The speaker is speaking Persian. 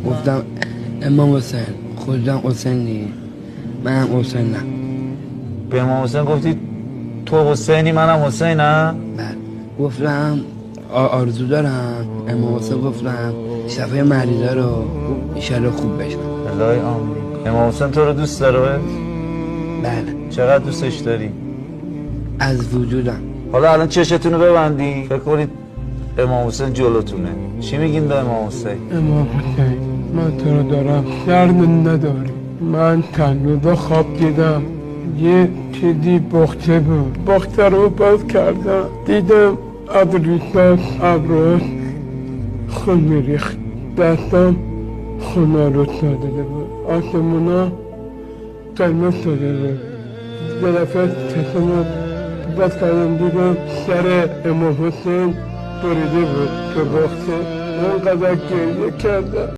گفتم امام حسین خودم حسینی منم حسینم. به امام حسین گفتی تو حسینی منم حسینم؟ بله. گفتم آرزو دارم. امام حسین گفتم شفای مریضا رو ایشالا خوب بشن. الهی آمین. امام حسین تو رو دوست داره؟ بله. چقدر دوستش داری؟ از وجودم. حالا الان چشتون رو ببندی فکر کنید امام حسین جلوتونه. چی میگین به امام حسین؟ امام حسین من تو رو دارم، درد نداری. من تنها خواب دیدم یه چیزی بخته بود، بخته رو باز کردم دیدم ابریشم ابروش خون میریخت، دستم خون آلود شده بود، آسمونا قرمز شده بود. یه دفعه چشمو باز کردم دیدم سر امام حسین بریده بود تو بخته. من قدر گریه کردم.